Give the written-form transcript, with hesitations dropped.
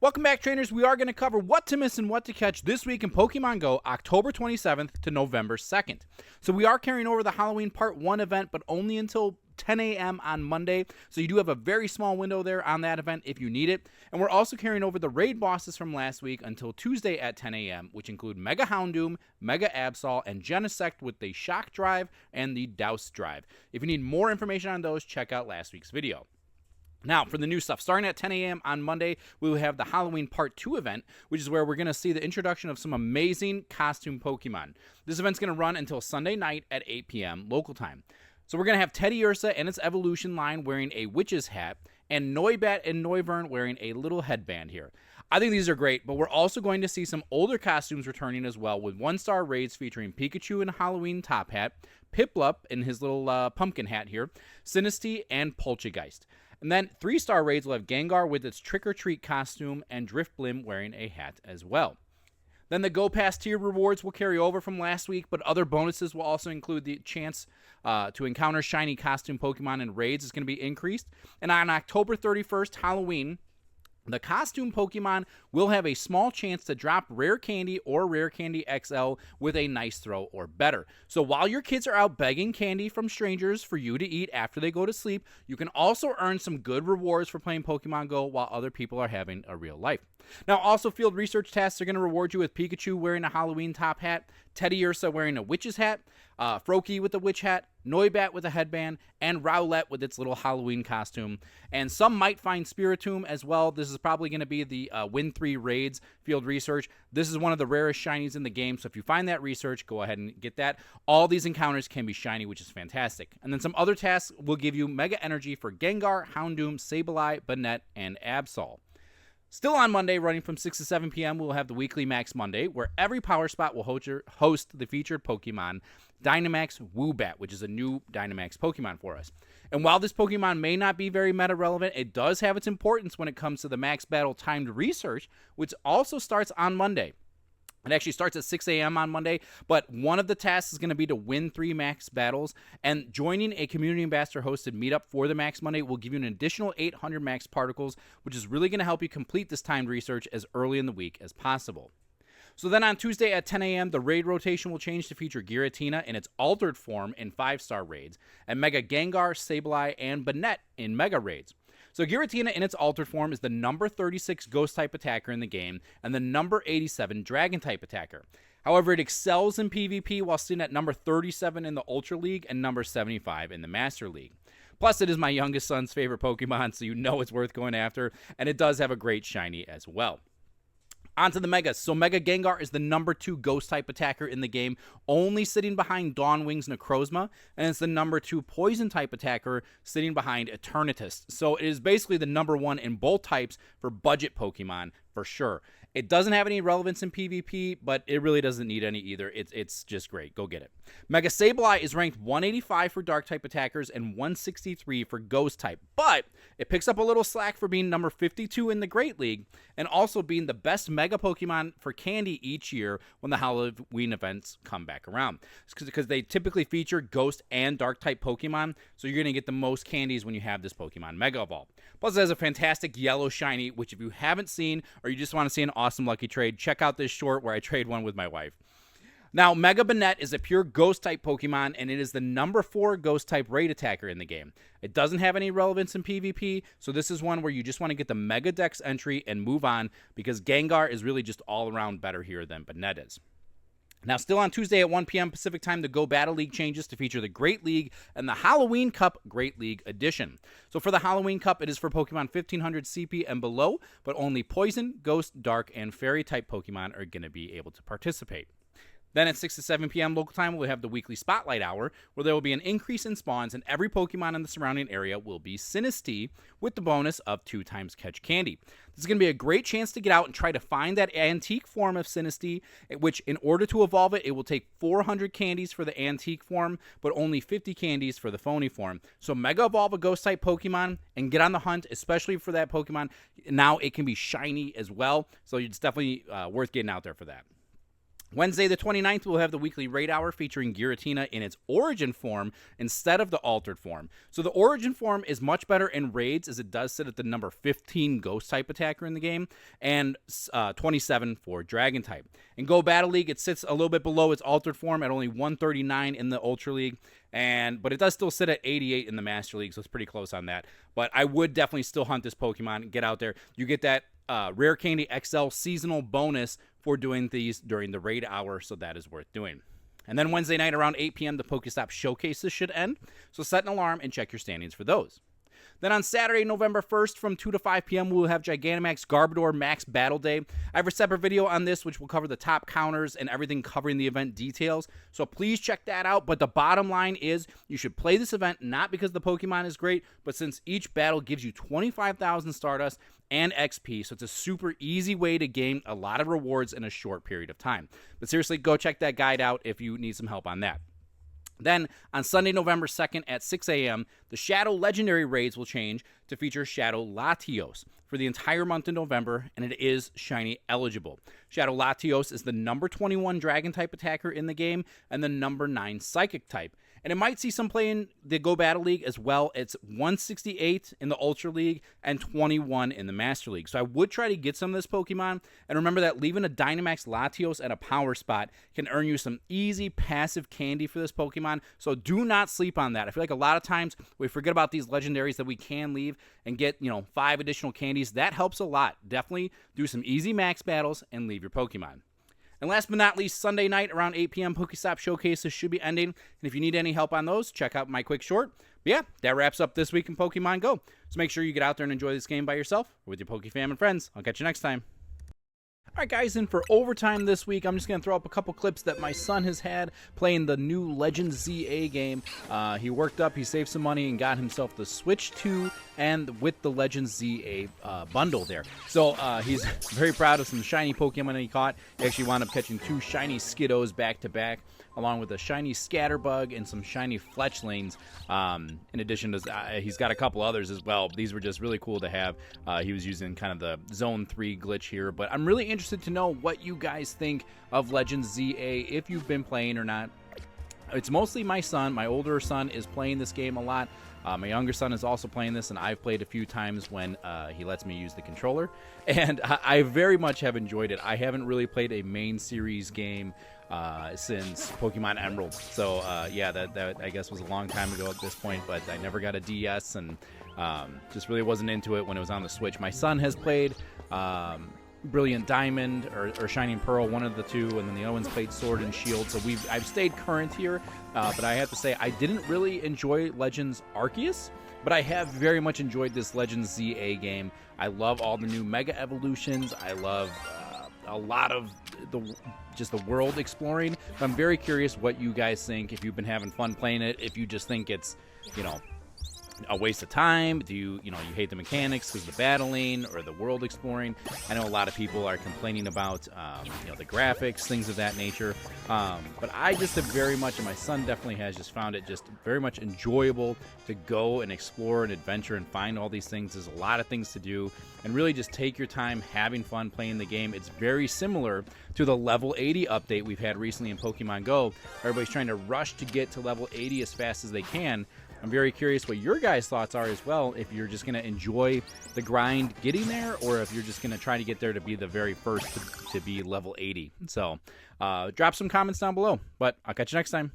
Welcome back, trainers. We are going to cover what to miss and what to catch this week in Pokemon GO, October 27th to November 2nd. So we are carrying over the Halloween Part 1 event, but only until 10 a.m. on Monday, so you do have a very small window there on that event if you need it. And we're also carrying over the raid bosses from last week until Tuesday at 10 a.m., which include Mega Houndoom, Mega Absol, and Genesect with the Shock Drive and the Douse Drive. If you need more information on those, check out last week's video. Now, for the new stuff, starting at 10 a.m. on Monday, we will have the Halloween Part 2 event, which is where we're going to see the introduction of some amazing costume Pokemon. This event's going to run until Sunday night at 8 p.m. local time. So we're going to have Teddy Ursa and its evolution line wearing a witch's hat, and Noibat and Noivern wearing a little headband here. I think these are great, but we're also going to see some older costumes returning as well, with 1-star raids featuring Pikachu in a Halloween top hat, Piplup in his little pumpkin hat here, Sinistea, and Poltergeist. And then 3-star raids will have Gengar with its trick-or-treat costume and Drifblim wearing a hat as well. Then the Go Pass tier rewards will carry over from last week, but other bonuses will also include the chance to encounter shiny costume Pokemon in raids is going to be increased. And on October 31st, Halloween, the costume Pokemon will have a small chance to drop Rare Candy or Rare Candy XL with a nice throw or better. So while your kids are out begging candy from strangers for you to eat after they go to sleep, you can also earn some good rewards for playing Pokemon Go while other people are having a real life. Now, also field research tasks are going to reward you with Pikachu wearing a Halloween top hat, Teddy Ursa wearing a witch's hat, Froakie with a witch hat, Noibat with a headband, and Rowlet with its little Halloween costume. And some might find Spiritomb as well. This is probably going to be the Win 3 raids field research. This is one of the rarest shinies in the game, so if you find that research, go ahead and get that. All these encounters can be shiny, which is fantastic. And then some other tasks will give you Mega Energy for Gengar, Houndoom, Sableye, Banette, and Absol. Still on Monday, running from 6 to 7 p.m., we'll have the weekly Max Monday, where every Power Spot will host the featured Pokemon, Dynamax Woobat, which is a new Dynamax Pokemon for us. And while this Pokemon may not be very meta-relevant, it does have its importance when it comes to the Max Battle timed research, which also starts on Monday. It actually starts at 6 a.m. on Monday, but one of the tasks is going to be to win 3 Max battles, and joining a community ambassador hosted meetup for the Max Monday will give you an additional 800 Max particles, which is really going to help you complete this timed research as early in the week as possible. So then on Tuesday at 10 a.m., the raid rotation will change to feature Giratina in its altered form in 5-star raids, and Mega Gengar, Sableye, and Banette in Mega raids. So Giratina in its altered form is the number 36 Ghost-type attacker in the game and the number 87 Dragon-type attacker. However, it excels in PvP while sitting at number 37 in the Ultra League and number 75 in the Master League. Plus, it is my youngest son's favorite Pokemon, so you know it's worth going after, and it does have a great shiny as well. On to the Megas. So Mega Gengar is the number 2 Ghost-type attacker in the game, only sitting behind Dawnwing's Necrozma, and it's the number 2 Poison-type attacker, sitting behind Eternatus. So it is basically the number 1 in both types for budget Pokemon, for sure. It doesn't have any relevance in PvP, but it really doesn't need any either. It's just great. Go get it. Mega Sableye is ranked 185 for Dark-type attackers and 163 for Ghost-type, but it picks up a little slack for being number 52 in the Great League and also being the best Mega Pokemon for candy each year when the Halloween events come back around. Because they typically feature Ghost and Dark-type Pokemon, so you're going to get the most candies when you have this Pokemon Mega Evolve. Plus, it has a fantastic yellow shiny, which if you haven't seen or you just want to see an awesome lucky trade, check out this short where I trade one with my wife. Now, Mega Banette is a pure Ghost-type Pokemon, and it is the number 4 Ghost-type raid attacker in the game. It doesn't have any relevance in PvP, so this is one where you just want to get the Mega Dex entry and move on, because Gengar is really just all-around better here than Banette is. Now, still on Tuesday at 1 p.m. Pacific Time, the Go Battle League changes to feature the Great League and the Halloween Cup Great League Edition. So for the Halloween Cup, it is for Pokemon 1500 CP and below, but only Poison, Ghost, Dark, and Fairy-type Pokemon are going to be able to participate. Then at 6 to 7 p.m. local time, we'll have the weekly Spotlight Hour, where there will be an increase in spawns, and every Pokemon in the surrounding area will be Sinistea, with the bonus of 2 times Catch Candy. This is going to be a great chance to get out and try to find that antique form of Sinistea, which in order to evolve it, it will take 400 candies for the antique form, but only 50 candies for the phony form. So Mega Evolve a Ghost-type Pokemon and get on the hunt, especially for that Pokemon. Now it can be shiny as well, so it's definitely worth getting out there for that. Wednesday the 29th, we'll have the weekly raid hour featuring Giratina in its origin form instead of the altered form. So the origin form is much better in raids, as it does sit at the number 15 ghost type attacker in the game, and 27 for dragon type. In Go Battle League, it sits a little bit below its altered form at only 139 in the Ultra League, but it does still sit at 88 in the Master League, so it's pretty close on that. But I would definitely still hunt this Pokemon and get out there. You get that Rare Candy XL seasonal bonus for doing these during the raid hour, so that is worth doing. And then Wednesday night around 8 p.m., the Pokestop showcases should end, so set an alarm and check your standings for those. Then on Saturday, November 1st, from 2 to 5 p.m., we'll have Gigantamax Garbodor Max Battle Day. I have a separate video on this, which will cover the top counters and everything covering the event details, so please check that out. But the bottom line is, you should play this event not because the Pokemon is great, but since each battle gives you 25,000 Stardust and XP, so it's a super easy way to gain a lot of rewards in a short period of time. But seriously, go check that guide out if you need some help on that. Then, on Sunday, November 2nd at 6 a.m., the Shadow Legendary raids will change to feature Shadow Latios for the entire month of November, and it is shiny eligible. Shadow Latios is the number 21 Dragon-type attacker in the game and the number 9 Psychic type. And it might see some play in the Go Battle League as well. It's 168 in the Ultra League and 21 in the Master League. So I would try to get some of this Pokemon. And remember that leaving a Dynamax Latios at a power spot can earn you some easy passive candy for this Pokemon. So do not sleep on that. I feel like a lot of times we forget about these legendaries that we can leave and get, 5 additional candies. That helps a lot. Definitely do some easy max battles and leave your Pokemon. And last but not least, Sunday night around 8 p.m., Pokestop showcases should be ending. And if you need any help on those, check out my quick short. But yeah, that wraps up this week in Pokemon Go. So make sure you get out there and enjoy this game by yourself or with your Pokefam and friends. I'll catch you next time. All right, guys, and for overtime this week, I'm just going to throw up a couple clips that my son has had playing the new Legends ZA game. He worked up, he saved some money, and got himself the Switch 2 and with the Legends ZA bundle there. So he's very proud of some shiny Pokemon he caught. He actually wound up catching 2 shiny Skiddos back-to-back, along with a shiny Scatterbug and some shiny Fletchlings. In addition to, he's got a couple others as well. These were just really cool to have. He was using kind of the Zone 3 glitch here, but I'm really interested to know what you guys think of Legends ZA, if you've been playing or not. It's mostly my son. My older son is playing this game a lot. My younger son is also playing this, and I've played a few times when he lets me use the controller. And I very much have enjoyed it. I haven't really played a main series game since Pokemon Emerald. So, yeah, that I guess was a long time ago at this point, but I never got a DS and just really wasn't into it when it was on the Switch. My son has played Brilliant Diamond or Shining Pearl, one of the two, and then the other one's played Sword and Shield. So I've stayed current here, but I have to say I didn't really enjoy Legends Arceus, but I have very much enjoyed this Legends ZA game. I love all the new Mega Evolutions. I love a lot of the world exploring. But I'm very curious what you guys think. If you've been having fun playing it, if you just think it's a waste of time. Do you hate the mechanics because of the battling or the world exploring? I know a lot of people are complaining about the graphics, things of that nature. But I just have very much, and my son definitely has, just found it just very much enjoyable to go and explore and adventure and find all these things. There's a lot of things to do, and really just take your time having fun playing the game. It's very similar to the level 80 update we've had recently in Pokemon Go. Everybody's trying to rush to get to level 80 as fast as they can. I'm very curious what your guys' thoughts are as well, if you're just going to enjoy the grind getting there, or if you're just going to try to get there to be the very first to be level 80. So drop some comments down below, but I'll catch you next time.